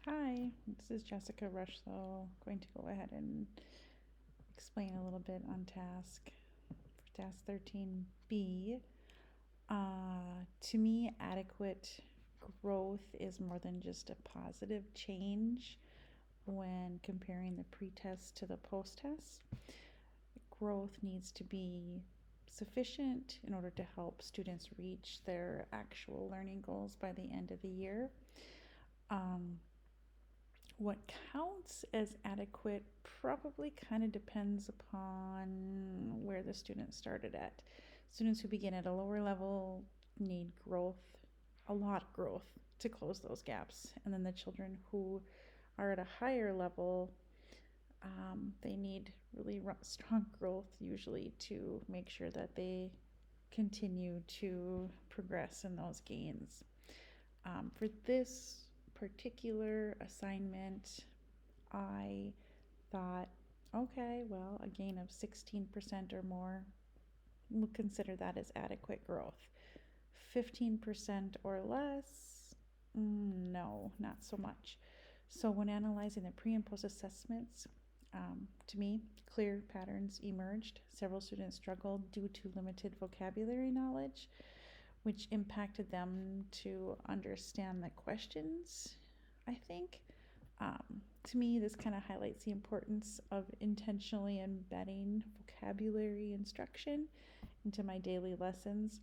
Hi, this is Jessica Rushlow. Going to go ahead and explain a little bit on task for task 13B. To me, adequate growth is more than just a positive change when comparing the pre-test to the post-test. Growth needs to be sufficient in order to help students reach their actual learning goals by the end of the year. What counts as adequate probably kind of depends upon where the student started at. Students who begin at a lower level need growth, a lot of growth, to close those gaps. And then the children who are at a higher level, they need really strong growth usually to make sure that they continue to progress in those gains. For this particular assignment, I thought, okay, well, a gain of 16% or more, we'll consider that as adequate growth. 15% or less, no, not so much. So when analyzing the pre and post assessments, to me, clear patterns emerged. Several students struggled due to limited vocabulary knowledge, which impacted them to understand the questions, I think. To me, this kind of highlights the importance of intentionally embedding vocabulary instruction into my daily lessons.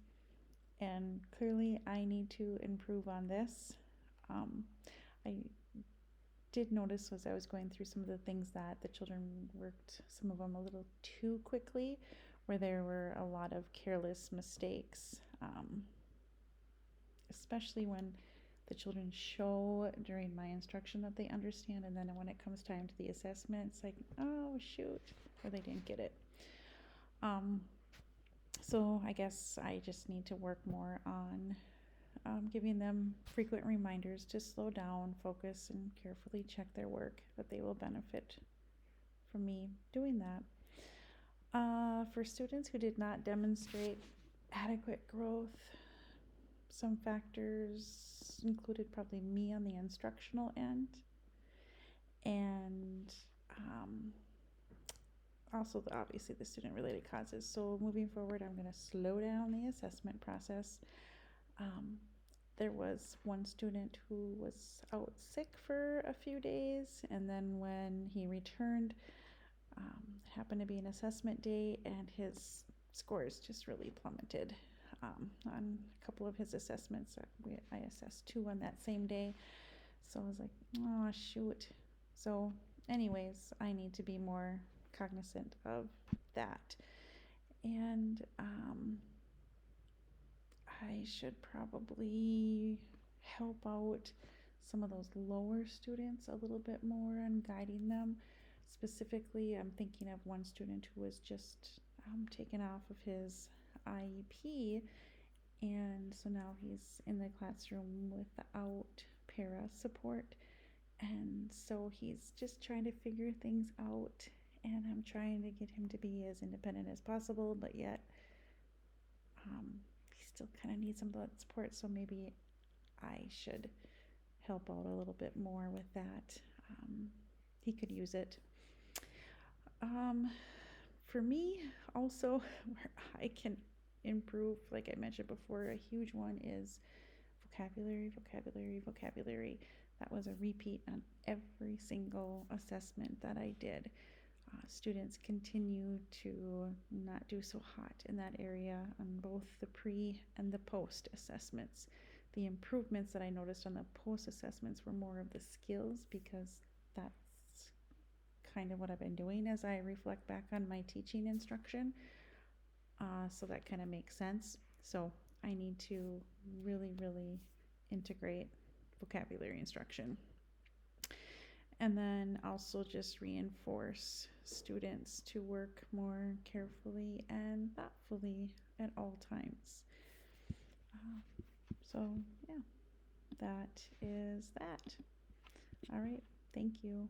And clearly, I need to improve on this. I did notice as I was going through some of the things that the children worked, some of them a little too quickly, where there were a lot of careless mistakes, especially when the children show during my instruction that they understand, and then when it comes time to the assessment, it's like, oh shoot, or they didn't get it. So I guess I just need to work more on giving them frequent reminders to slow down, focus, and carefully check their work, that they will benefit from me doing that. For students who did not demonstrate adequate growth, some factors included probably me on the instructional end, and also obviously the student related causes. So moving forward, I'm going to slow down the assessment process. There was one student who was out sick for a few days, and then when he returned, it happened to be an assessment day, and his scores just really plummeted. On a couple of his assessments, I assessed 2 on that same day, so I was like, oh shoot. So anyways, I need to be more cognizant of that, and I should probably help out some of those lower students a little bit more and guiding them. Specifically, I'm thinking of one student who was just taken off of his IEP, and so now he's in the classroom without para support, and so he's just trying to figure things out, and I'm trying to get him to be as independent as possible, but yet he still kind of needs some of that support, so maybe I should help out a little bit more with that. He could use it. For me, also, where I can improve, like I mentioned before, a huge one is vocabulary, vocabulary, vocabulary. That was a repeat on every single assessment that I did. Students continue to not do so hot in that area on both the pre and the post assessments. The improvements that I noticed on the post assessments were more of the skills, because that's kind of what I've been doing as I reflect back on my teaching instruction. So that kind of makes sense. So I need to really, really integrate vocabulary instruction. And then also just reinforce students to work more carefully and thoughtfully at all times. So yeah, that is that. All right, thank you.